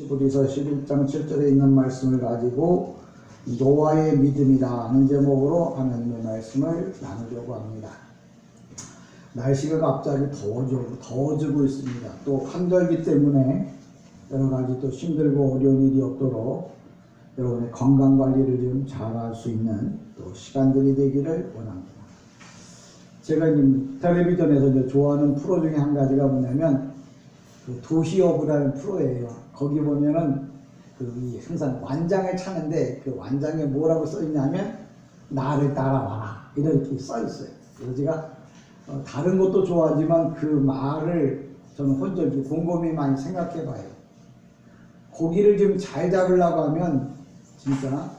히브리서 11장 7절에 있는 말씀을 가지고 노아의 믿음이라는 제목으로 하나님의 말씀을 나누려고 합니다. 날씨가 갑자기 더워지고 있습니다. 또 한절기 때문에 여러 가지 또 힘들고 어려운 일이 없도록 여러분의 건강 관리를 좀 잘할 수 있는 또 시간들이 되기를 원합니다. 제가 텔레비전에서 이제 좋아하는 프로 중에 한 가지가 뭐냐면 그 도시어부라는 프로예요. 거기 보면은 항상 완장을 차는데 그 완장에 뭐라고 써 있냐면 나를 따라와라 이렇게 써 있어요. 그래서 제가 다른 것도 좋아하지만 그 말을 저는 혼자 곰곰이 많이 생각해 봐요. 고기를 좀 잘 잡으려고 하면 진짜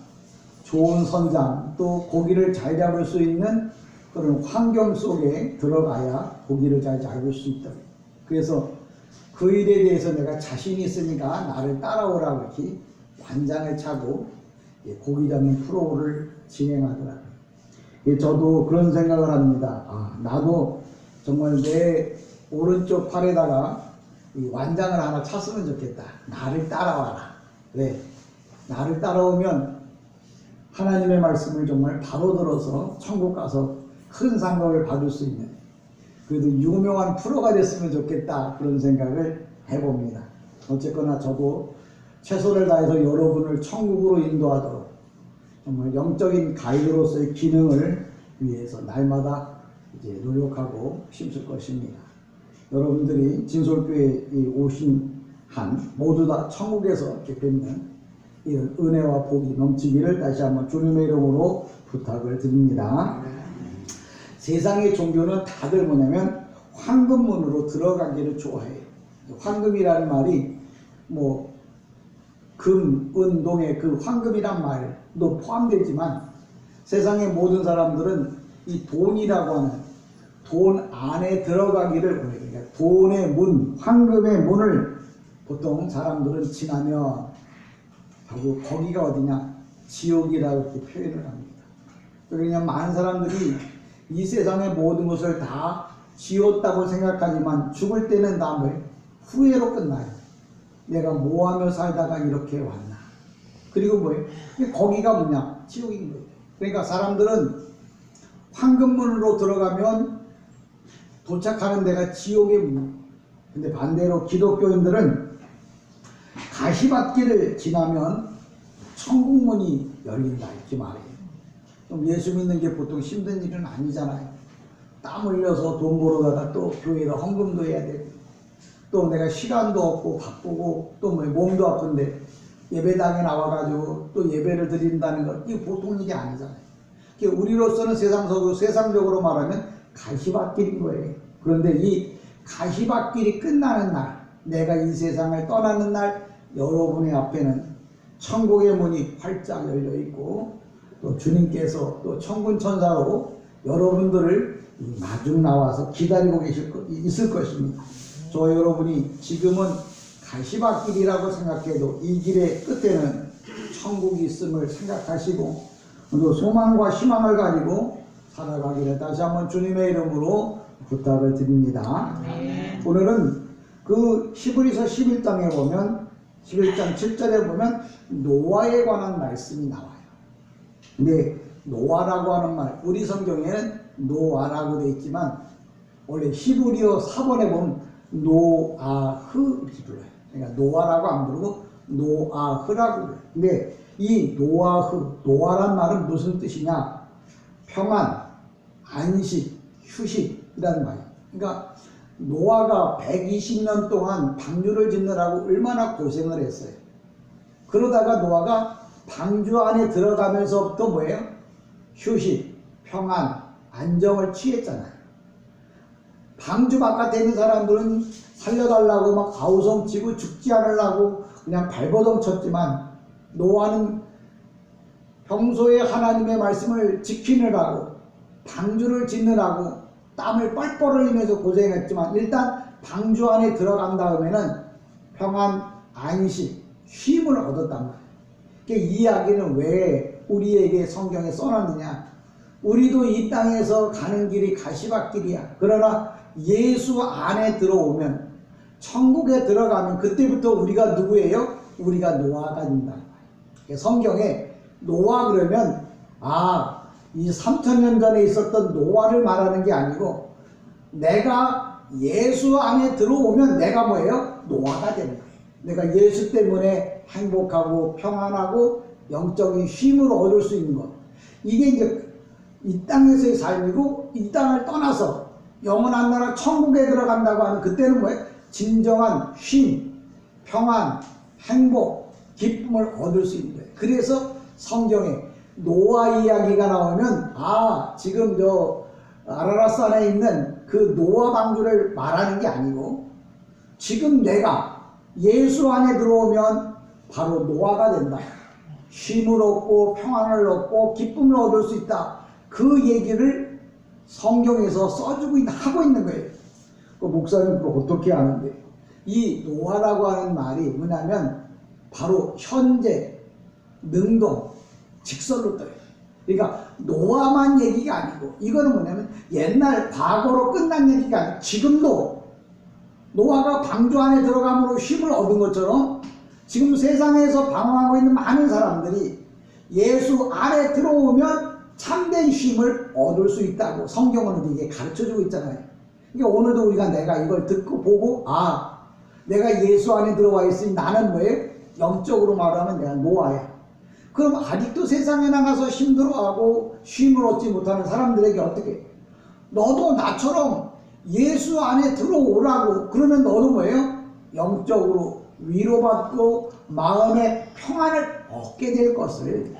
좋은 선장 또 고기를 잘 잡을 수 있는 그런 환경 속에 들어가야 고기를 잘 잡을 수 있다. 그래서 그 일에 대해서 내가 자신이 있으니까 나를 따라오라고 이렇게 완장을 차고 고기 잡는 프로를 진행하더라고요. 저도 그런 생각을 합니다. 나도 정말 내 오른쪽 팔에다가 이 완장을 하나 찼으면 좋겠다. 나를 따라와라. 왜? 나를 따라오면 하나님의 말씀을 정말 바로 들어서 천국 가서 큰 상급을 받을 수 있는 그래도 유명한 프로가 됐으면 좋겠다 그런 생각을 해봅니다. 어쨌거나 저도 최선을 다해서 여러분을 천국으로 인도하도록 정말 영적인 가이드로서의 기능을 위해서 날마다 이제 노력하고 힘쓸 것입니다. 여러분들이 진솔교회에 오신 한 모두 다 천국에서 이렇게 뵙는 이런 은혜와 복이 넘치기를 다시 한번 주님의 이름으로 부탁을 드립니다. 세상의 종교는 다들 뭐냐면 황금문으로 들어가기를 좋아해요. 황금이라는 말이 뭐 금, 은, 동의 그 황금이란 말도 포함되지만 세상의 모든 사람들은 이 돈이라고 하는 돈 안에 들어가기를 원해요. 그러니까 돈의 문, 황금의 문을 보통 사람들은 지나면 결국 거기가 어디냐? 지옥이라고 이렇게 표현을 합니다. 그러냐 많은 사람들이 이 세상의 모든 것을 다 지웠다고 생각하지만 죽을 때는 다 후회로 끝나요. 내가 뭐하며 살다가 이렇게 왔나. 그리고 뭐예요? 거기가 뭐냐? 지옥인 거예요. 그러니까 사람들은 황금문으로 들어가면 도착하는 데가 지옥의 문. 근데 반대로 기독교인들은 가시밭길을 지나면 천국문이 열린다 이렇게 말해요. 예수 믿는 게 보통 힘든 일은 아니잖아요. 땀 흘려서 돈 벌어다가 또 교회로 헌금도 해야 되고 또 내가 시간도 없고 바쁘고 또 몸도 아픈데 예배당에 나와가지고 또 예배를 드린다는 것 이게 보통 일이 아니잖아요. 우리로서는 세상적으로 말하면 가시밭길인 거예요. 그런데 이 가시밭길이 끝나는 날 내가 이 세상을 떠나는 날 여러분의 앞에는 천국의 문이 활짝 열려 있고 또 주님께서 또 천군천사로 여러분들을 마중 나와서 기다리고 있을 것입니다. 저 여러분이 지금은 가시밭길이라고 생각해도 이 길의 끝에는 천국이 있음을 생각하시고 또 소망과 희망을 가지고 살아가기를 다시 한번 주님의 이름으로 부탁을 드립니다. 오늘은 그 히브리서 11장에 보면 11장 7절에 보면 노아에 관한 말씀이 나와요. 근데 노아라고 하는 말 우리 성경에는 노아라고 되어 있지만 원래 히브리어 사본에 보면 노아흐 이렇게 불러요. 그러니까 노아라고 안 부르고 노아흐라고 불러요. 근데 이 노아란 말은 무슨 뜻이냐? 평안, 안식, 휴식이라는 말이에요. 그러니까 노아가 120년 동안 방주를 짓느라고 얼마나 고생을 했어요. 그러다가 노아가 방주 안에 들어가면서부터 뭐예요? 휴식, 평안, 안정을 취했잖아요. 방주 바깥에 있는 사람들은 살려달라고 막 가우성 치고 죽지 않으려고 그냥 발버둥 쳤지만 노아는 평소에 하나님의 말씀을 지키느라고 방주를 짓느라고 땀을 뻘뻘 흘리면서 고생했지만 일단 방주 안에 들어간 다음에는 평안, 안식, 쉼을 얻었단 말이에요. 이 이야기는 왜 우리에게 성경에 써놨느냐? 우리도 이 땅에서 가는 길이 가시밭길이야. 그러나 예수 안에 들어오면 천국에 들어가면 그때부터 우리가 누구예요? 우리가 노아가 된다. 성경에 노아 그러면 이 3000년 전에 있었던 노아를 말하는 게 아니고 내가 예수 안에 들어오면 내가 뭐예요? 노아가 되는 거예요. 내가 예수 때문에 행복하고 평안하고 영적인 쉼을 얻을 수 있는 것. 이게 이제 이 땅에서의 삶이고 이 땅을 떠나서 영원한 나라 천국에 들어간다고 하는 그때는 뭐예요? 진정한 쉼, 평안, 행복, 기쁨을 얻을 수 있는 거예요. 그래서 성경에 노아 이야기가 나오면 지금 저 아라라스 안에 있는 그 노아 방주를 말하는 게 아니고 지금 내가 예수 안에 들어오면 바로 노아가 된다. 쉼을 얻고 평안을 얻고 기쁨을 얻을 수 있다. 그 얘기를 성경에서 써주고 하고 있는 거예요. 그 목사님 그걸 어떻게 아는데? 이 노아라고 하는 말이 뭐냐면 바로 현재, 능동, 직설로 떠요. 그러니까 노아만 얘기가 아니고 이거는 뭐냐면 옛날 과거로 끝난 얘기가 아니고 지금도 노아가 방주 안에 들어감으로 쉼을 얻은 것처럼 지금 세상에서 방황하고 있는 많은 사람들이 예수 안에 들어오면 참된 쉼을 얻을 수 있다고 성경은 이게 가르쳐주고 있잖아요. 그러니까 오늘도 우리가 내가 이걸 듣고 보고 내가 예수 안에 들어와 있으니 나는 뭐예요? 영적으로 말하면 내가 노아야. 그럼 아직도 세상에 나가서 힘들어하고 쉼을 얻지 못하는 사람들에게 어떻게? 너도 나처럼 예수 안에 들어오라고. 그러면 너도 뭐예요? 영적으로 위로받고 마음의 평안을 얻게 될 것을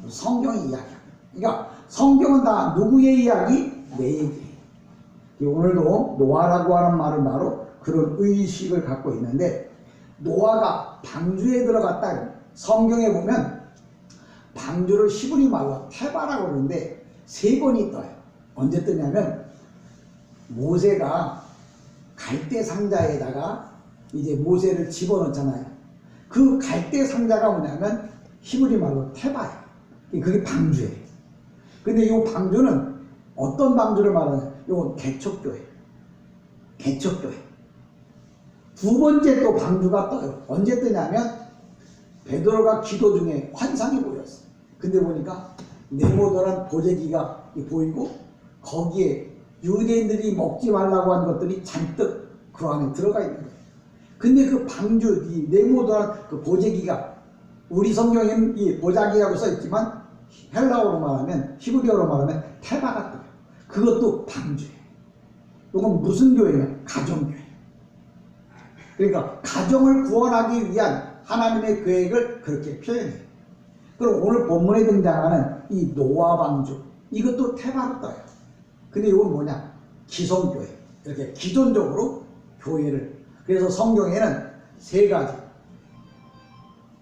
성경이 이야기합니다. 그러니까 성경은 다 누구의 이야기? 내 얘기. 오늘도 노아라고 하는 말은 바로 그런 의식을 갖고 있는데 노아가 방주에 들어갔다. 성경에 보면 방주를 히브리 말로 테바라고 그러는데 3번이 떠요. 언제 뜨냐면 모세가 갈대 상자에다가 이제 모세를 집어넣잖아요. 그 갈대 상자가 뭐냐면 히브리 말로 테바예요. 그게 방주예요. 근데 이 방주는 어떤 방주를 말하냐? 이건 개척교회. 개척교회. 2번째 또 방주가 떠요. 언제 뜨냐면 베드로가 기도 중에 환상이 보였어요. 근데 보니까 네모더란 보재기가 보이고 거기에 유대인들이 먹지 말라고 한 것들이 잔뜩 그 안에 들어가 있는 거예요. 근데 그 방주, 이 네모더란 그 보재기가 우리 성경에는 이 보자기라고 써있지만 헬라어로 말하면 히브리어로 말하면 테바가 떠요. 그것도 방주예요. 이건 무슨 교회냐? 가정교회. 그러니까 가정을 구원하기 위한 하나님의 계획을 그렇게 표현해요. 그럼 오늘 본문에 등장하는 이 노아 방주, 이것도 테바로 떠요. 근데 이건 뭐냐? 기성교회. 이렇게 기존적으로 교회를. 그래서 성경에는 3가지.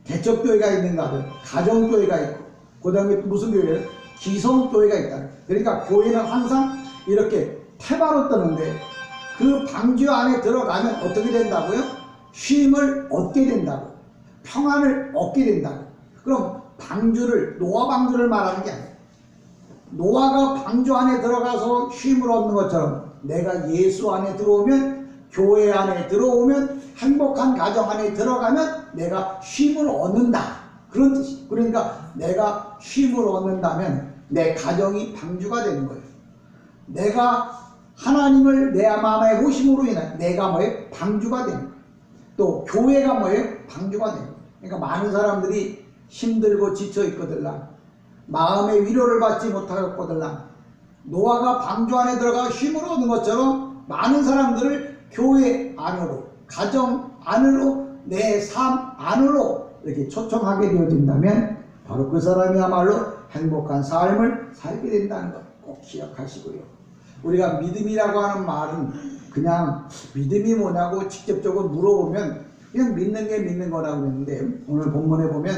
개척교회가 있는가 하면 가정교회가 있고, 그 다음에 무슨 교회는 기성교회가 있다. 그러니까 교회는 항상 이렇게 테바로 뜨는데 그 방주 안에 들어가면 어떻게 된다고요? 쉼을 얻게 된다고. 평안을 얻게 된다고. 그럼 방주를, 노아 방주를 말하는 게 아니에요. 노아가 방주 안에 들어가서 쉼을 얻는 것처럼 내가 예수 안에 들어오면, 교회 안에 들어오면, 행복한 가정 안에 들어가면 내가 쉼을 얻는다. 그런 뜻이에요. 그러니까 내가 쉼을 얻는다면 내 가정이 방주가 되는 거예요. 내가 하나님을 내 마음의 호심으로 인해 내가 뭐예요? 방주가 되는 거예요. 또 교회가 뭐예요? 방주가 되는 거예요. 그러니까 많은 사람들이 힘들고 지쳐 있거들랑 마음의 위로를 받지 못하거들랑 노아가 방주 안에 들어가 쉼을 얻는 것처럼 많은 사람들을 교회 안으로, 가정 안으로, 내 삶 안으로 이렇게 초청하게 되어진다면 바로 그 사람이야말로 행복한 삶을 살게 된다는 것 꼭 기억하시고요. 우리가 믿음이라고 하는 말은 그냥 믿음이 뭐냐고 직접적으로 물어보면 그냥 믿는 게 믿는 거라고 그랬는데 오늘 본문에 보면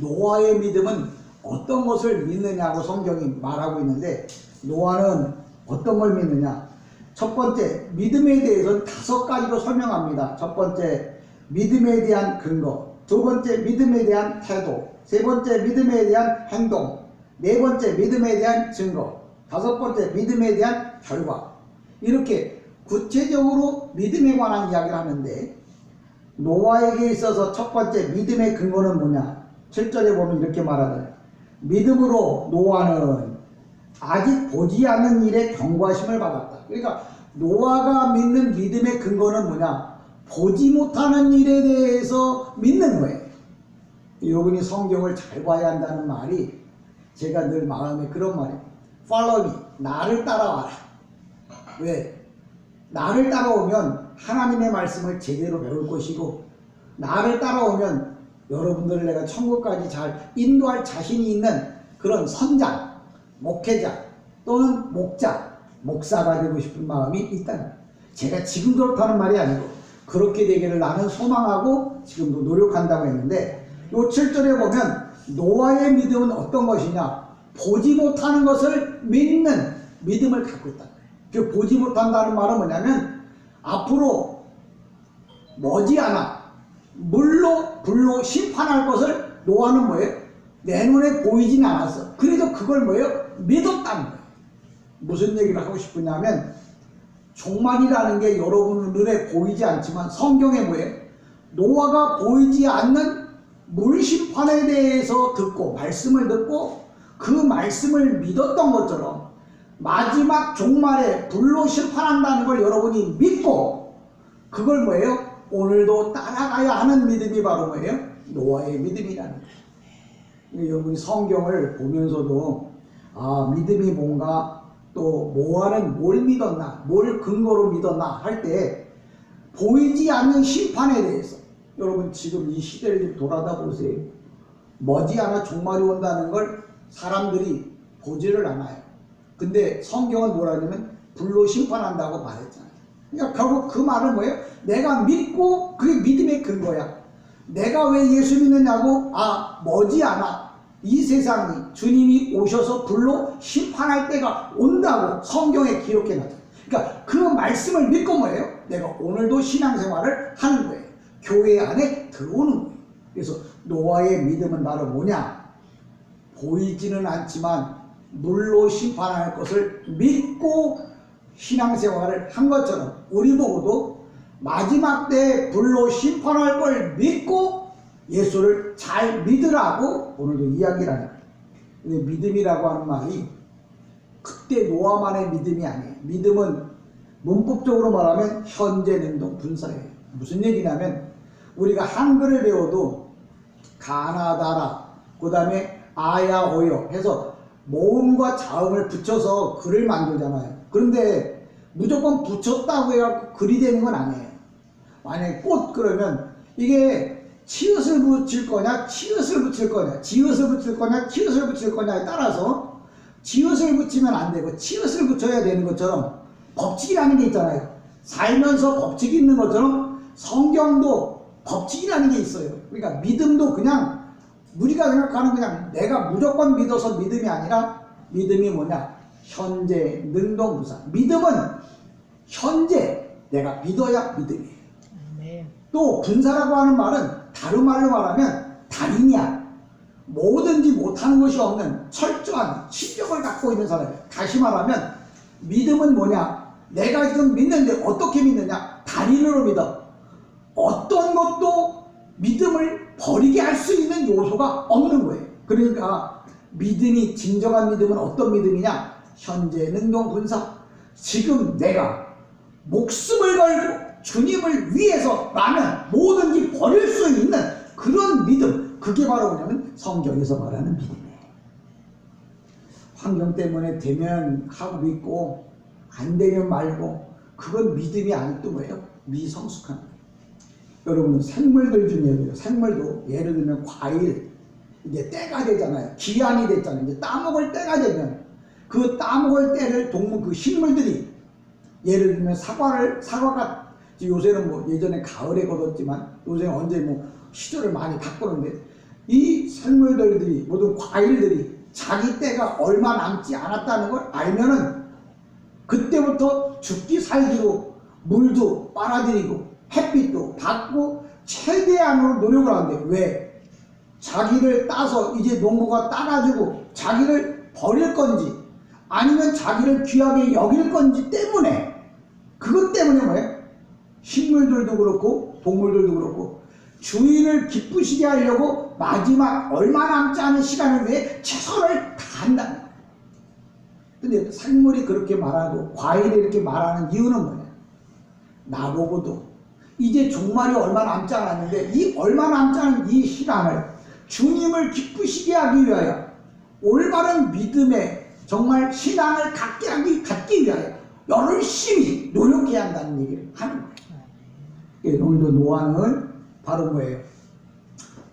노아의 믿음은 어떤 것을 믿느냐고 성경이 말하고 있는데 노아는 어떤 걸 믿느냐? 첫 번째, 믿음에 대해서는 5가지로 설명합니다. 첫 번째, 믿음에 대한 근거. 두 번째, 믿음에 대한 태도. 세 번째, 믿음에 대한 행동. 네 번째, 믿음에 대한 증거. 5번째, 믿음에 대한 결과. 이렇게 구체적으로 믿음에 관한 이야기를 하는데 노아에게 있어서 첫 번째 믿음의 근거는 뭐냐? 7절에 보면 이렇게 말하잖아요. 믿음으로 노아는 아직 보지 않는 일에 경고하심을 받았다. 그러니까 노아가 믿는 믿음의 근거는 뭐냐? 보지 못하는 일에 대해서 믿는 거예요. 여러분이 성경을 잘 봐야 한다는 말이 제가 늘 마음에 그런 말이에요. Follow me. 나를 따라와라. 왜? 나를 따라오면 하나님의 말씀을 제대로 배울 것이고, 나를 따라오면 여러분들을 내가 천국까지 잘 인도할 자신이 있는 그런 선장, 목회자 또는 목자, 목사가 되고 싶은 마음이 있다는 거예요. 제가 지금 그렇다는 말이 아니고 그렇게 되기를 나는 소망하고 지금도 노력한다고 했는데, 요 7절에 보면 노아의 믿음은 어떤 것이냐? 보지 못하는 것을 믿는 믿음을 갖고 있다는 거예요. 그 보지 못한다는 말은 뭐냐면 앞으로 머지않아 물로 불로 심판할 것을 노아는 뭐예요? 내 눈에 보이진 않았어. 그래도 그걸 뭐예요? 믿었다는 거예요. 무슨 얘기를 하고 싶으냐면 종말이라는 게 여러분 눈에 보이지 않지만 성경에 뭐예요? 노아가 보이지 않는 물 심판에 대해서 듣고 말씀을 듣고 그 말씀을 믿었던 것처럼 마지막 종말에 불로 심판한다는 걸 여러분이 믿고 그걸 뭐예요? 오늘도 따라가야 하는 믿음이 바로 뭐예요? 노아의 믿음이라는 거예요. 여러분이 성경을 보면서도 믿음이 뭔가 또 노아는 뭘 믿었나 뭘 근거로 믿었나 할 때 보이지 않는 심판에 대해서 여러분 지금 이 시대를 돌아다 보세요. 머지않아 종말이 온다는 걸 사람들이 보지를 않아요. 근데 성경은 뭐라 하냐면 불로 심판한다고 말했잖아요. 그러니까 결국 그 말은 뭐예요? 내가 믿고 그게 믿음의 근거야. 내가 왜 예수 믿느냐고 머지않아 이 세상이 주님이 오셔서 불로 심판할 때가 온다고 성경에 기록해놨죠. 그러니까 그 말씀을 믿고 뭐예요? 내가 오늘도 신앙생활을 하는 거예요. 교회 안에 들어오는 거예요. 그래서 노아의 믿음은 바로 뭐냐? 보이지는 않지만 물로 심판할 것을 믿고 신앙생활을 한 것처럼 우리 보고도 마지막 때 불로 심판할 걸 믿고 예수를 잘 믿으라고 오늘도 이야기를 하는 거예요. 근데 믿음이라고 하는 말이 그때 노아만의 믿음이 아니에요. 믿음은 문법적으로 말하면 현재 능동 분사예요. 무슨 얘기냐면 우리가 한글을 배워도 가나다라 그 다음에 아야 오요 해서 모음과 자음을 붙여서 글을 만들잖아요. 그런데 무조건 붙였다고 해갖고 글이 되는 건 아니에요. 만약에 꽃 그러면 이게 치읓을 붙일 거냐 치읓을 붙일 거냐 지읒을 붙일 거냐 치읓을 붙일 거냐에 따라서 지읒을 붙이면 안 되고 치읓을 붙여야 되는 것처럼 법칙이라는 게 있잖아요. 살면서 법칙이 있는 것처럼 성경도 법칙이라는 게 있어요. 그러니까 믿음도 그냥 우리가 생각하는 그냥 내가 무조건 믿어서 믿음이 아니라 믿음이 뭐냐? 현재 능동부사. 믿음은 현재 내가 믿어야 믿음이에요. 네. 또 분사라고 하는 말은 다른 말로 말하면 달인이야. 뭐든지 못하는 것이 없는 철저한 실력을 갖고 있는 사람이에요. 다시 말하면 믿음은 뭐냐? 내가 지금 믿는데 어떻게 믿느냐? 달인으로 믿어. 어떤 것도 믿음을 버리게 할 수 있는 요소가 없는 거예요. 그러니까 믿음이 진정한 믿음은 어떤 믿음이냐? 현재 능동분사. 지금 내가 목숨을 걸고 주님을 위해서라면 뭐든지 버릴 수 있는 그런 믿음. 그게 바로 뭐냐면 성경에서 말하는 믿음이에요. 환경 때문에 되면 하고 믿고 안 되면 말고 그건 믿음이 아니고 뭐예요? 미성숙한 거예요. 여러분 생물들 중에도 생물도 예를 들면 과일 이제 때가 되잖아요. 기한이 됐잖아요. 이제 따먹을 때가 되면 그 따먹을 때를 그 식물들이 예를 들면 사과가 요새는 뭐 예전에 가을에 거뒀지만 요새는 언제 뭐 시절을 많이 바꾸는데 이 생물들이 모든 과일들이 자기 때가 얼마 남지 않았다는 걸 알면은 그때부터 죽기 살기로 물도 빨아들이고 햇빛도 받고 최대한으로 노력을 하는데 왜? 자기를 따서 이제 농부가 따가지고 자기를 버릴 건지 아니면 자기를 귀하게 여길 건지 때문에 그것 때문에 뭐예요? 식물들도 그렇고 동물들도 그렇고 주인을 기쁘시게 하려고 마지막 얼마 남지 않은 시간을 위해 최선을 다한다는 거예요. 근데 생물이 그렇게 말하고 과일이 이렇게 말하는 이유는 뭐냐? 나보고도 이제 종말이 얼마 남지 않았는데 이 얼마 남지 않은 이 시간을 주님을 기쁘시게 하기 위하여 올바른 믿음에 정말 신앙을 갖기 위하여 열심히 노력해야 한다는 얘기를 하는 거예요. 오늘도 노아는 바로 뭐예요?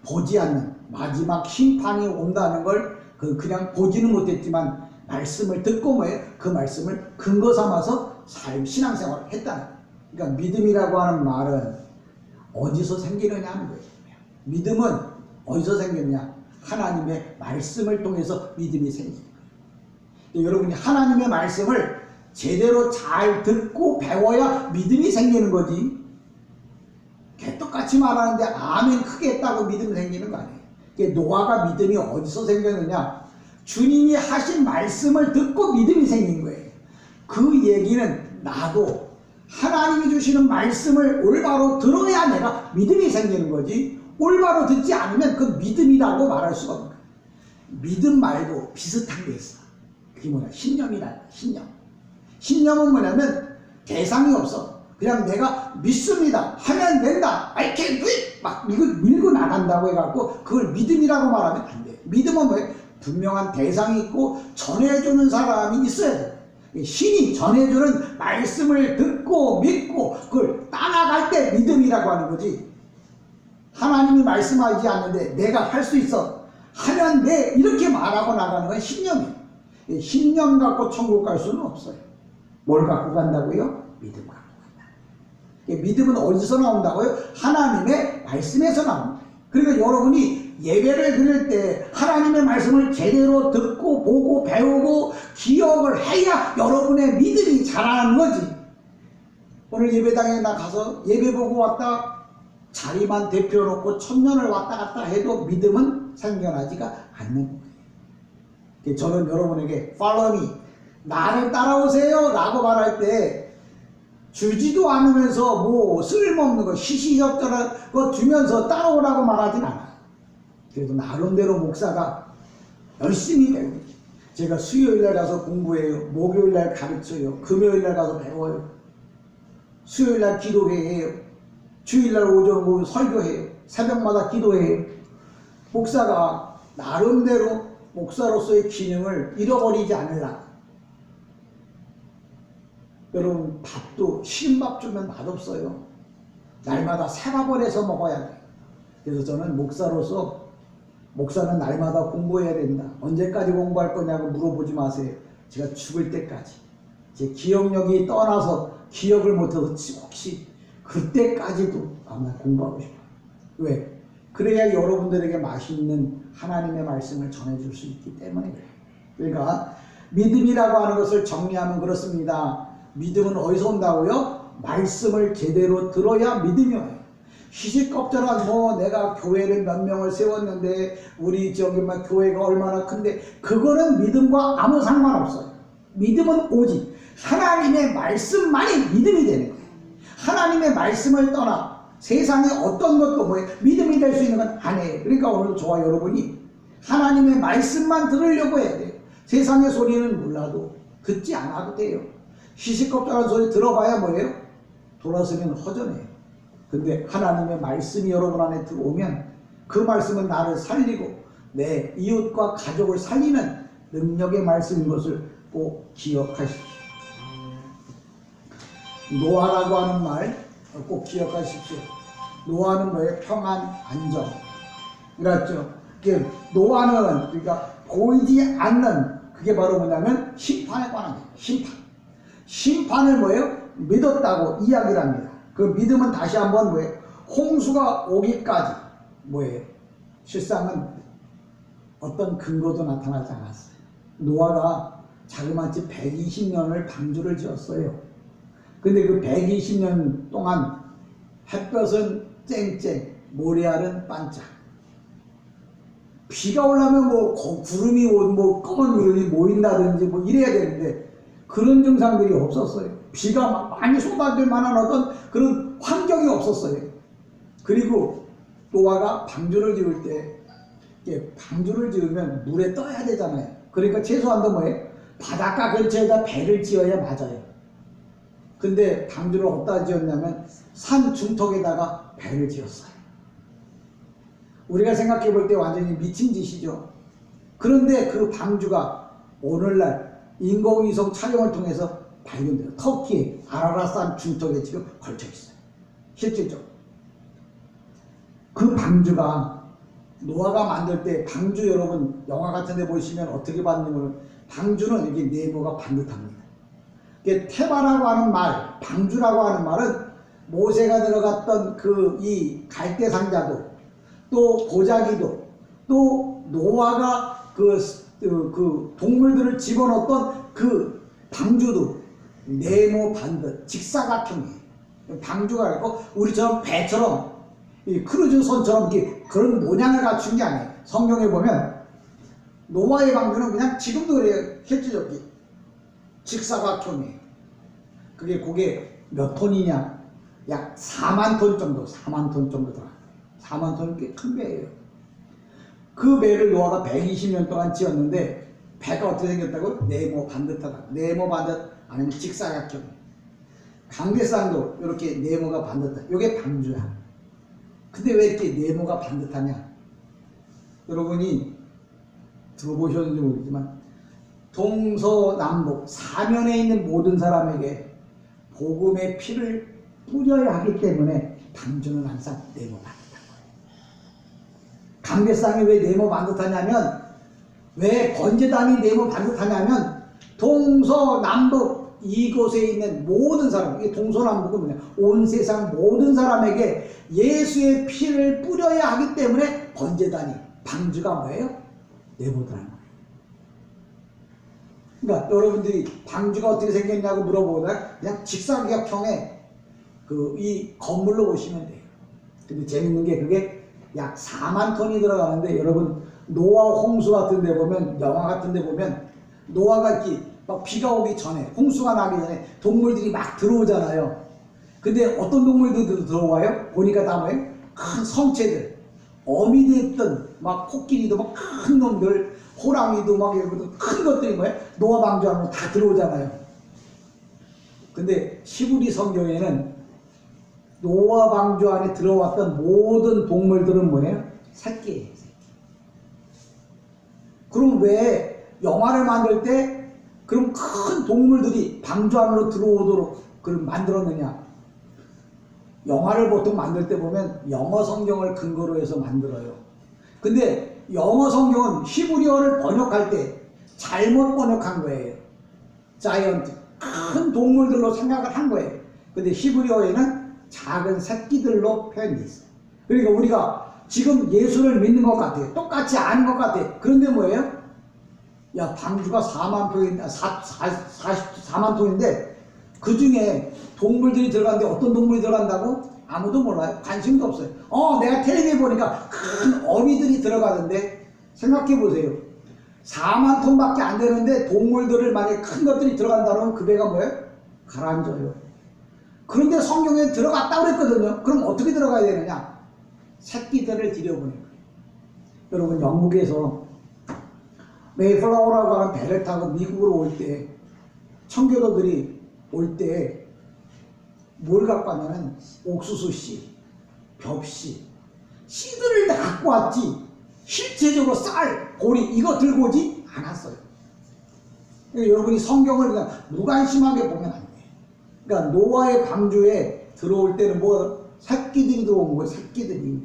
보지 않는 마지막 심판이 온다는 걸 그냥 보지는 못했지만 말씀을 듣고 뭐예요? 그 말씀을 근거 삼아서 신앙생활을 했다는 거예요. 그러니까 믿음이라고 하는 말은 어디서 생기느냐 하는 거예요. 믿음은 어디서 생겼냐? 하나님의 말씀을 통해서 믿음이 생깁니다. 여러분이 하나님의 말씀을 제대로 잘 듣고 배워야 믿음이 생기는 거지. 개떡같이 말하는데 아멘 크게 했다고 믿음이 생기는 거 아니에요. 노아가 믿음이 어디서 생겼느냐? 주님이 하신 말씀을 듣고 믿음이 생긴 거예요. 그 얘기는 나도 하나님이 주시는 말씀을 올바로 들어야 내가 믿음이 생기는 거지, 올바로 듣지 않으면 그 믿음이라고 말할 수가 없는 거예요. 믿음 말고 비슷한 게 있어. 그게 뭐냐? 신념이란 신념. 신념은 뭐냐면 대상이 없어. 그냥 내가 믿습니다. 하면 된다. I can do it. 막 밀고 나간다고 해갖고 그걸 믿음이라고 말하면 안 돼. 믿음은 뭐예요? 분명한 대상이 있고 전해주는 사람이 있어야 돼. 신이 전해주는 말씀을 듣고 믿고 그걸 따라갈 때 믿음이라고 하는 거지. 하나님이 말씀하지 않는데 내가 할 수 있어. 하면 돼. 이렇게 말하고 나가는 건 신념이에요. 신념 갖고 천국 갈 수는 없어요. 뭘 갖고 간다고요? 믿음 갖고 간다. 믿음은 어디서 나온다고요? 하나님의 말씀에서 나옵니다. 그러니까 여러분이 예배를 드릴 때 하나님의 말씀을 제대로 듣고 보고 배우고 기억을 해야 여러분의 믿음이 자라는 거지. 오늘 예배당에 나 가서 예배 보고 왔다 자리만 대표놓고 천년을 왔다 갔다 해도 믿음은 생겨나지가 않는 거예요. 저는 여러분에게 follow me, 나를 따라오세요 라고 말할 때 주지도 않으면서 뭐 쓸모없는 거 시시적절한 거 주면서 따라오라고 말하진 않아요. 그래도 나름대로 목사가 열심히 배우죠. 제가 수요일날 가서 공부해요. 목요일날 가르쳐요. 금요일날 가서 배워요. 수요일날 기도회해요. 주일날 오전 오후 설교해요. 새벽마다 기도해요. 목사가 나름대로 목사로서의 기능을 잃어버리지 않으려고. 여러분 밥도 쉬운 밥 주면 맛없어요. 날마다 새밥을 해서 먹어야 돼요. 그래서 저는 목사로서 목사는 날마다 공부해야 된다. 언제까지 공부할 거냐고 물어보지 마세요. 제가 죽을 때까지. 제 기억력이 떠나서 기억을 못해서 혹시 그때까지도 아마 공부하고 싶어요. 왜? 그래야 여러분들에게 맛있는 하나님의 말씀을 전해줄 수 있기 때문에 그래요. 그러니까 믿음이라고 하는 것을 정리하면 그렇습니다. 믿음은 어디서 온다고요? 말씀을 제대로 들어야 믿음이 와요. 시시껍절한 내가 교회를 몇 명을 세웠는데 우리 교회가 얼마나 큰데 그거는 믿음과 아무 상관없어요. 믿음은 오직 하나님의 말씀만이 믿음이 되는 거예요. 하나님의 말씀을 떠나 세상에 어떤 것도 믿음이 될 수 있는 건 아니에요. 그러니까 오늘 저와 여러분이 하나님의 말씀만 들으려고 해야 돼요. 세상의 소리는 몰라도 듣지 않아도 돼요. 시시껍절한 소리 들어봐야 뭐예요? 돌아서면 허전해요. 근데 하나님의 말씀이 여러분 안에 들어오면 그 말씀은 나를 살리고 내 이웃과 가족을 살리는 능력의 말씀인 것을 꼭 기억하십시오. 노아라고 하는 말 꼭 기억하십시오. 노아는 뭐예요? 평안, 안정. 그렇죠? 노아는 그러니까 보이지 않는 그게 바로 뭐냐면 심판에 관한 거예요. 심판을 뭐예요? 믿었다고 이야기를 합니다. 그 믿음은 다시 한번 뭐예요? 홍수가 오기까지 뭐예요? 실상은 어떤 근거도 나타나지 않았어요. 노아가 자그마치 120년을 방주를 지었어요. 근데 그 120년 동안 햇볕은 쨍쨍, 모래알은 반짝. 비가 오려면 구름이 검은 구름이 모인다든지 이래야 되는데 그런 증상들이 없었어요. 비가 많이 쏟아질 만한 어떤 그런 환경이 없었어요. 그리고 노아가 방주를 지을 때 방주를 지으면 물에 떠야 되잖아요. 그러니까 최소한도 뭐예요? 바닷가 근처에다 배를 지어야 맞아요. 근데 방주를 어디다 지었냐면 산 중턱에다가 배를 지었어요. 우리가 생각해 볼 때 완전히 미친 짓이죠. 그런데 그 방주가 오늘날 인공위성 촬영을 통해서 발견돼요. 터키의 아라라산 중턱에 지금 걸쳐 있어요. 실질적으로. 그 방주가 노아가 만들 때 방주, 여러분 영화 같은 데 보시면 어떻게 봤냐면 방주는 이렇게 네모가 반듯합니다. 테바라고 하는 말, 방주라고 하는 말은 모세가 들어갔던 그 이 갈대 상자도, 또 보자기도, 또 노아가 그 동물들을 집어넣었던 그 방주도 네모 반듯 직사각형이에요. 방주가 있고 우리처럼 배처럼 이 크루즈선처럼 이렇게 그런 모양을 갖춘 게 아니에요. 성경에 보면 노아의 방주는 그냥 지금도 그래요. 실질적으로 직사각형이에요. 그게 몇 톤이냐? 약 4만 톤 정도, 4만 톤 정도 들어가요. 4만 톤은 꽤 큰 배예요. 그 배를 노아가 120년 동안 지었는데 배가 어떻게 생겼다고? 네모 반듯하다. 네모 반듯 아니면 직사각형. 강대상도 이렇게 네모가 반듯하다. 이게 방주야. 근데 왜 이렇게 네모가 반듯하냐? 여러분이 들어보셨는지 모르지만 동서남북 사면에 있는 모든 사람에게 복음의 피를 뿌려야 하기 때문에 방주는 항상 네모 반듯한 거예요. 강대상이 왜 네모 반듯하냐면, 왜 번제단이 네모 반듯하냐면 동서남북 이곳에 있는 모든 사람, 이게 동서남북은 뭐냐? 온 세상 모든 사람에게 예수의 피를 뿌려야 하기 때문에 번제단이, 방주가 뭐예요? 네모더라는 거예요. 그러니까 여러분들이 방주가 어떻게 생겼냐고 물어보다가 그냥 직사각형의 이 건물로 보시면 돼요. 근데 재밌는 게 그게 약 4만 톤이 들어가는데, 여러분 노아 홍수 같은 데 보면, 영화 같은 데 보면 노아가 이렇게 막 비가 오기 전에, 홍수가 나기 전에 동물들이 막 들어오잖아요. 근데 어떤 동물들도 들어와요? 보니까 다 뭐예요? 큰 성체들, 어미도 있던 막 코끼리도 막 큰 놈들, 호랑이도 막 이런 큰 것들이 뭐예요? 노아 방주하면 다 들어오잖아요. 근데 히브리 성경에는 노아 방주 안에 들어왔던 모든 동물들은 뭐예요? 새끼예요. 새끼. 그럼 왜 영화를 만들 때 그럼 큰 동물들이 방주 안으로 들어오도록 그걸 만들었느냐? 영화를 보통 만들 때 보면 영어 성경을 근거로 해서 만들어요. 근데 영어 성경은 히브리어를 번역할 때 잘못 번역한 거예요. 자이언트, 큰 동물들로 생각을 한 거예요. 근데 히브리어에는 작은 새끼들로 표현되어 있어요. 그러니까 우리가 지금 예수를 믿는 것 같아요. 똑같이 아는 것 같아요. 그런데 뭐예요? 야, 방주가 4만 톤인데, 44만 톤인데 그 중에 동물들이 들어가는데 어떤 동물이 들어간다고? 아무도 몰라요. 관심도 없어요. 내가 텔레비에 보니까 큰 어미들이 들어가는데, 생각해 보세요. 4만 톤밖에 안 되는데 동물들을 만약에 큰 것들이 들어간다면 그 배가 뭐예요? 가라앉아요. 그런데 성경에 들어갔다고 그랬거든요. 그럼 어떻게 들어가야 되느냐? 새끼들을 들여보낸 거예요. 여러분, 영국에서 메이플라워라고 하는 배를 타고 미국으로 올 때, 청교도들이 올 때 뭘 갖고 왔냐면 옥수수씨, 벽씨, 씨들을 다 갖고 왔지, 실제적으로 쌀, 보리 이거 들고 오지 않았어요. 그러니까 여러분이 성경을 그냥 무관심하게 보면 안 돼요. 그러니까 노아의 방주에 들어올 때는 뭐 새끼들이 들어온 거예요. 새끼들이.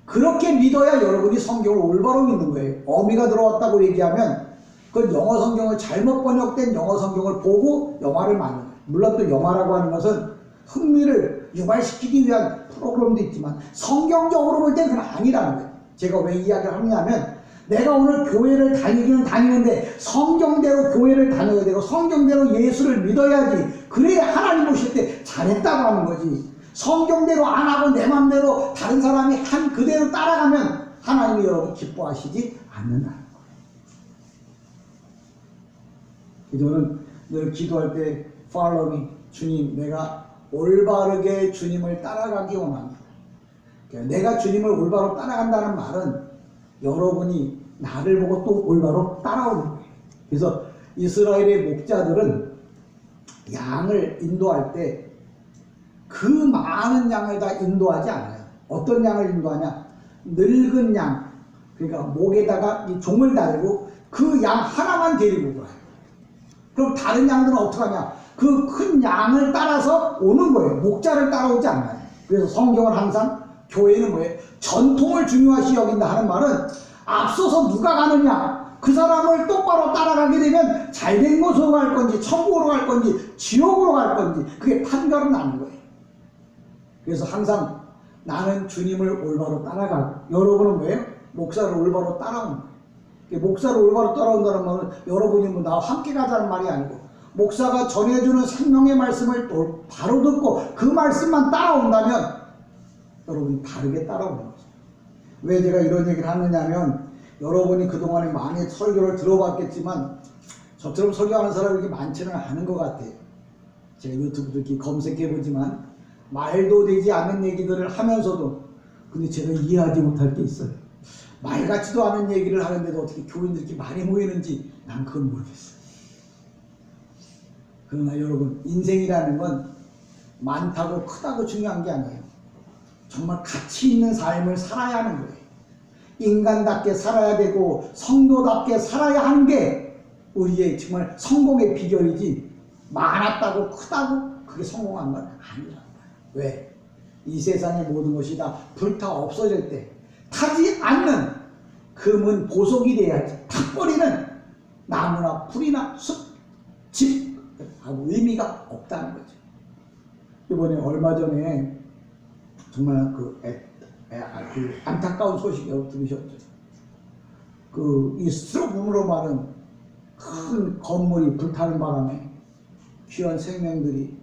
그렇게 믿어야 여러분이 성경을 올바로 믿는 거예요. 어미가 들어왔다고 얘기하면 그건 영어 성경을 잘못 번역된 영어 성경을 보고 영화를 만든 거예요. 물론 또 영화라고 하는 것은 흥미를 유발시키기 위한 프로그램도 있지만 성경적으로 볼 때는 그건 아니라는 거예요. 제가 왜 이야기를 하냐면, 내가 오늘 교회를 다니기는 다니는데 성경대로 교회를 다녀야 되고 성경대로 예수를 믿어야지, 그래야 하나님 오실 때 잘했다고 하는 거지. 성경대로 안 하고 내 맘대로 다른 사람이 한 그대로 따라가면 하나님이 여러분 기뻐하시지 않는다는 거예요. 저는 늘 기도할 때 Follow me, 주님, 내가 올바르게 주님을 따라가기 원합니다. 내가 주님을 올바로 따라간다는 말은 여러분이 나를 보고 또 올바로 따라오는 거예요. 그래서 이스라엘의 목자들은 양을 인도할 때 그 많은 양을 다 인도하지 않아요. 어떤 양을 인도하냐? 늙은 양, 그러니까 목에다가 이 종을 달고 그 양 하나만 데리고 가요. 그럼 다른 양들은 어떻게 하냐? 그 큰 양을 따라서 오는 거예요. 목자를 따라오지 않아요. 그래서 성경은 항상 교회는 뭐예요? 전통을 중요시 여긴다 하는 말은 앞서서 누가 가느냐, 그 사람을 똑바로 따라가게 되면 잘된 곳으로 갈 건지 천국으로 갈 건지 지옥으로 갈 건지 그게 판결은 나는 거예요. 그래서 항상 나는 주님을 올바로 따라가고, 여러분은 뭐예요? 목사를 올바로 따라오는 거예요. 목사를 올바로 따라온다는 말은 여러분이 뭐 나와 함께 가자는 말이 아니고, 목사가 전해주는 생명의 말씀을 바로 듣고 그 말씀만 따라온다면 여러분이 바르게 따라오는 거죠. 왜 제가 이런 얘기를 하느냐면, 여러분이 그동안에 많이 설교를 들어봤겠지만 저처럼 설교하는 사람이 이렇게 많지는 않은 것 같아요. 제가 유튜브도 이렇게 검색해보지만 말도 되지 않는 얘기들을 하면서도, 근데 제가 이해하지 못할 게 있어요. 말 같지도 않은 얘기를 하는데도 어떻게 교인들이 이렇게 많이 모이는지 난 그건 모르겠어요. 그러나 여러분, 인생이라는 건 많다고 크다고 중요한 게 아니에요. 정말 가치 있는 삶을 살아야 하는 거예요. 인간답게 살아야 되고 성도답게 살아야 하는 게 우리의 정말 성공의 비결이지, 많았다고 크다고 그게 성공한 건 아니란 말이에요. 왜? 이 세상의 모든 것이 다 불타 없어질 때 타지 않는 금은 보석이 돼야지, 탁버리는 나무나 풀이나 숲, 집 아무 의미가 없다는 거죠. 이번에 얼마 전에 정말 그 안타까운 소식이 들으셨죠. 그 이 스티로폼으로 마른 큰 건물이 불타는 바람에 귀한 생명들이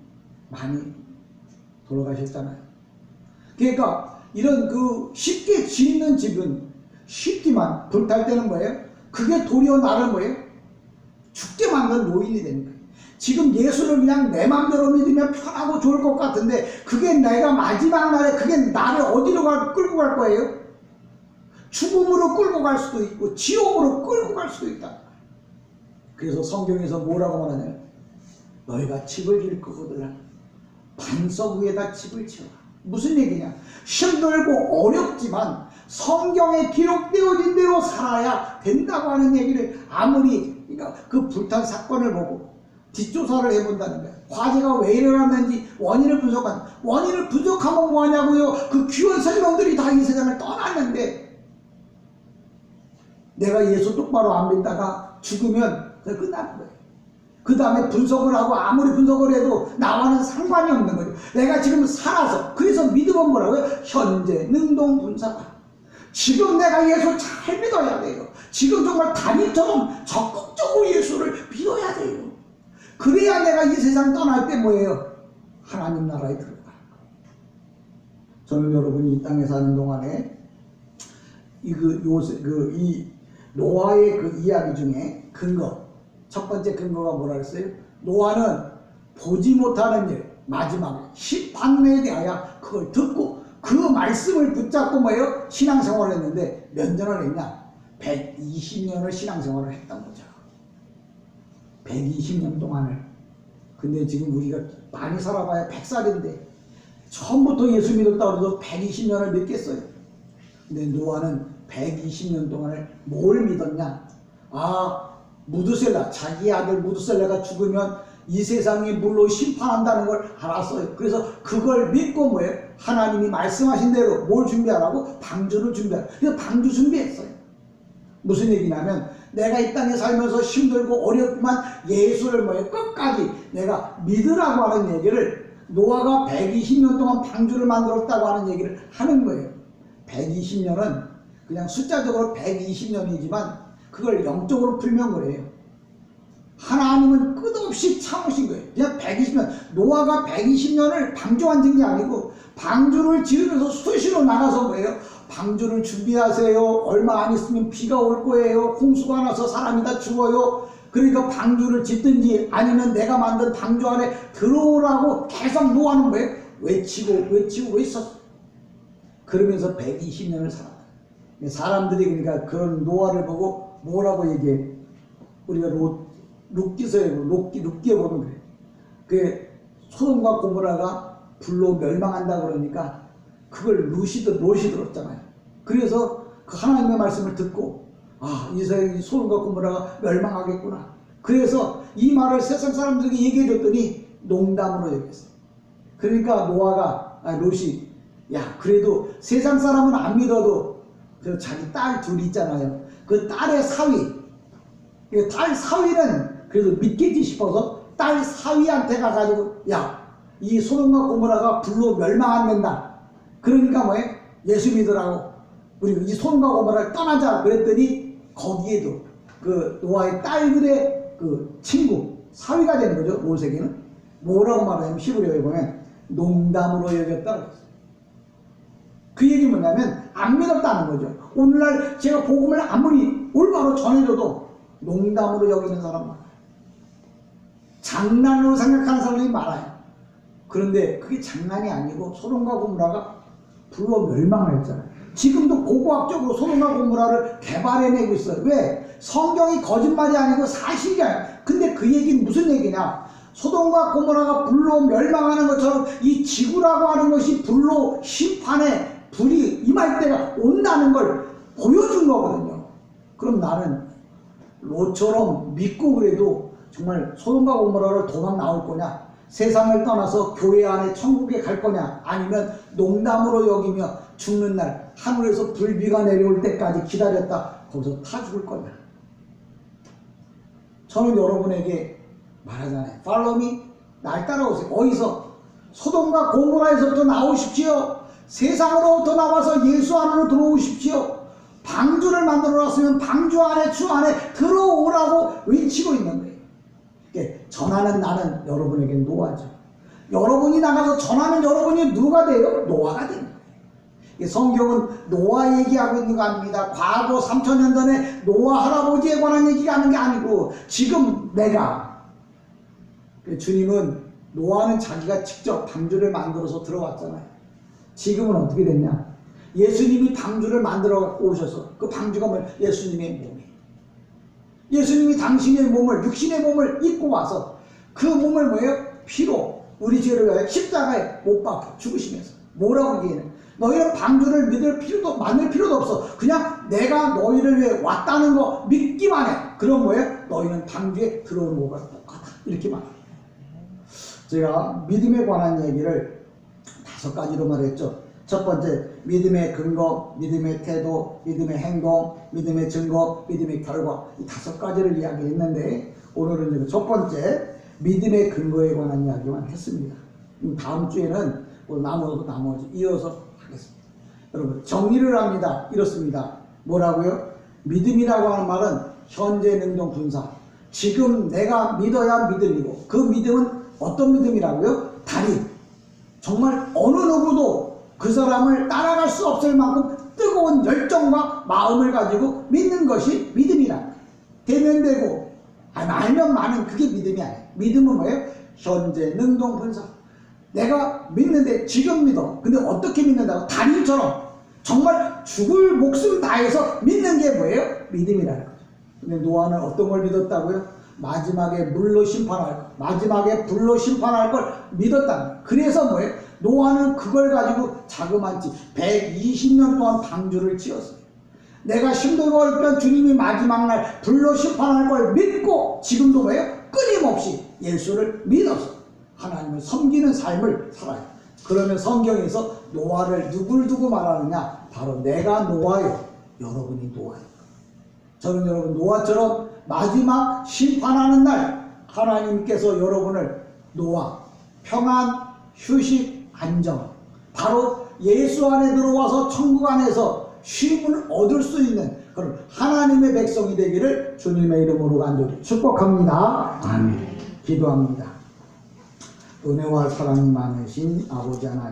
많이 돌아가셨잖아요. 그러니까 이런 그 쉽게 짓는 집은 쉽지만 불탈 때는 뭐예요? 그게 도리어 나를 뭐예요? 죽게 만든 노인이 되는 거예요. 지금 예수를 그냥 내 맘대로 믿으면 편하고 좋을 것 같은데, 그게 내가 마지막 날에 그게 나를 어디로 끌고 갈 거예요? 죽음으로 끌고 갈 수도 있고 지옥으로 끌고 갈 수도 있다. 그래서 성경에서 뭐라고 말하냐면, 너희가 집을 질 거거든 반석 위에다 집을 지어라. 무슨 얘기냐? 힘들고 어렵지만 성경에 기록되어진 대로 살아야 된다고 하는 얘기를, 아무리 그러니까 그 불탄 사건을 보고 뒷조사를 해본다는 거예요. 화재가 왜 일어났는지 원인을 분석하면 뭐하냐고요? 그 귀한 생명들이 다 이 세상을 떠났는데, 내가 예수 똑바로 안 믿다가 죽으면 끝나는 거예요. 그 다음에 분석을 하고 아무리 분석을 해도 나와는 상관이 없는 거죠. 내가 지금 살아서, 그래서 믿음은 뭐라고요? 현재 능동분사다. 지금 내가 예수 잘 믿어야 돼요. 지금 정말 다니처럼 적극적으로 예수를 믿어야 돼요. 그래야 내가 이 세상 떠날 때 뭐예요? 하나님 나라에 들어갈 거예요. 저는 여러분이 이 땅에 사는 동안에 이 노아의 그 이야기 중에 첫 번째 근거가 뭐라 그랬어요? 노아는 보지 못하는 일, 마지막에 심판에 대하여 그걸 듣고 그 말씀을 붙잡고 뭐예요? 신앙생활을 했는데 몇 년을 했냐? 120년을 신앙생활을 했던 거죠. 120년 동안을. 근데 지금 우리가 많이 살아봐야 100살인데 처음부터 예수 믿었다고 해도 120년을 믿겠어요. 근데 노아는 120년 동안을 뭘 믿었냐? 무드셀라, 자기 아들 무드셀라가 죽으면 이 세상이 물로 심판한다는 걸 알았어요. 그래서 그걸 믿고 뭐예요? 하나님이 말씀하신 대로 뭘 준비하라고? 방주를 준비하라고. 그래서 방주 준비했어요. 무슨 얘기냐면, 내가 이 땅에 살면서 힘들고 어렵지만 예수를 뭐예요? 끝까지 내가 믿으라고 하는 얘기를, 노아가 120년 동안 방주를 만들었다고 하는 얘기를 하는 거예요. 120년은 그냥 숫자적으로 120년이지만 그걸 영적으로 풀면 그래요. 하나님은 끝없이 참으신 거예요. 그냥 120년, 노아가 120년을 방주 만든 게 아니고 방주를 지으면서 수시로 나가서 뭐예요? 방주를 준비하세요. 얼마 안 있으면 비가 올 거예요. 홍수가 나서 사람이 다 죽어요. 그러니까 방주를 짓든지 아니면 내가 만든 방주 안에 들어오라고 계속 노아는 뭐예요? 외치고 있었어요. 그러면서 120년을 살았다. 사람들이 그러니까 그런 노아를 보고 뭐라고 얘기해? 우리가 룻기서에 룻기에 보면 그래. 그 소돔과 고모라가 불로 멸망한다 그러니까 그걸 롯이 들었잖아요. 그래서 그 하나님의 말씀을 듣고 이 소돔과 고모라가 멸망하겠구나. 그래서 이 말을 세상 사람들에게 얘기해 줬더니 농담으로 얘기했어. 그러니까 롯이 그래도 세상 사람은 안 믿어도 그 자기 딸 둘이 있잖아요. 그 딸의 사위, 딸 사위는 그래도 믿겠지 싶어서 딸 사위한테 가가지고 이 소돔과 고모라가 불로 멸망 안 된다. 그러니까 예수 믿으라고 우리 이 소돔과 고모라를 떠나자 그랬더니 거기에도 그 노아의 딸들의 그 친구 사위가 되는 거죠. 롯에게는 뭐라고 말하냐면 히브리어에 보면 농담으로 여겼다 그랬어요. 그 얘기 뭐냐면 안 믿었다는 거죠. 오늘날 제가 복음을 아무리 올바로 전해줘도 농담으로 여기는 사람 많아요. 장난으로 생각하는 사람이 많아요. 그런데 그게 장난이 아니고 소돔과 고모라가 불로 멸망을 했잖아요. 지금도 고고학적으로 소돔과 고모라를 개발해내고 있어요. 왜? 성경이 거짓말이 아니고 사실이야. 근데 그 얘기는 무슨 얘기냐? 소돔과 고모라가 불로 멸망하는 것처럼 이 지구라고 하는 것이 불로 심판에 불이 임할 때가 온다는 걸 보여준 거거든요. 그럼 나는 롯처럼 믿고 그래도 정말 소돔과 고모라를 도망 나올 거냐? 세상을 떠나서 교회 안에 천국에 갈 거냐? 아니면 농담으로 여기며 죽는 날 하늘에서 불비가 내려올 때까지 기다렸다 거기서 타 죽을 거냐? 저는 여러분에게 말하잖아요. Follow me. 날 따라오세요. 어디서? 소돔과 고모라에서부터 나오십시오. 세상으로부터 나와서 예수 안으로 들어오십시오. 방주를 만들어 놨으면 방주 안에 주 안에 들어오라고 외치고 있는 거예요. 전하는 나는 여러분에겐 노아죠. 여러분이 나가서 전하면 여러분이 누가 돼요? 노아가 되는 거예요. 성경은 노아 얘기하고 있는 거 아닙니다. 과거 3000년 전에 노아 할아버지에 관한 얘기가 하는 게 아니고 지금 내가 주님은 노아는 자기가 직접 방주를 만들어서 들어왔잖아요. 지금은 어떻게 됐냐? 예수님이 방주를 만들어 갖고 오셔서 그 방주가 뭐 예수님의 몸이에요. 예수님이 당신의 몸을 육신의 몸을 입고 와서 그 몸을 뭐예요? 피로 우리 죄를 위하여 십자가에 못 박혀 죽으시면서 뭐라고 얘기해요? 너희는 방주를 만들 필요도 없어. 그냥 내가 너희를 위해 왔다는 거 믿기만 해. 그럼 뭐예요? 너희는 방주에 들어오는 거가 똑같아. 이렇게 말합니다. 제가 믿음에 관한 얘기를 5가지로 말했죠. 첫 번째, 믿음의 근거, 믿음의 태도, 믿음의 행동, 믿음의 증거, 믿음의 결과. 이 5가지를 이야기했는데 오늘은 첫 번째 믿음의 근거에 관한 이야기만 했습니다. 다음 주에는 나머지 이어서 하겠습니다. 여러분 정리를 합니다. 이렇습니다. 뭐라고요? 믿음이라고 하는 말은 현재 능동 분사. 지금 내가 믿어야 믿음이고 그 믿음은 어떤 믿음이라고요? 달인. 정말 어느 누구도 그 사람을 따라갈 수 없을 만큼 뜨거운 열정과 마음을 가지고 믿는 것이 믿음이라. 되면 되고 말면 많은 그게 믿음이 아니에요. 믿음은 뭐예요? 현재 능동 분사. 내가 믿는데 지금 믿어. 근데 어떻게 믿는다고? 달인처럼 정말 죽을 목숨 다해서 믿는 게 뭐예요? 믿음이라는 거죠. 근데 노아는 어떤 걸 믿었다고요? 마지막에 불로 심판할 걸 믿었다. 그래서 뭐예요? 노아는 그걸 가지고 자그마치 120년 동안 방주를 지었어요. 내가 힘들고 어렵던 주님이 마지막 날 불로 심판할 걸 믿고 지금도 뭐예요? 끊임없이 예수를 믿어서 하나님을 섬기는 삶을 살아요. 그러면 성경에서 노아를 누굴 두고 말하느냐? 바로 내가 노아요. 여러분이 노아요. 저는 여러분 노아처럼 마지막 심판하는 날 하나님께서 여러분을 노아, 평안, 휴식, 안정, 바로 예수 안에 들어와서 천국 안에서 쉼을 얻을 수 있는 그런 하나님의 백성이 되기를 주님의 이름으로 간절히 축복합니다. 아멘. 기도합니다. 은혜와 사랑이 많으신 아버지 하나님,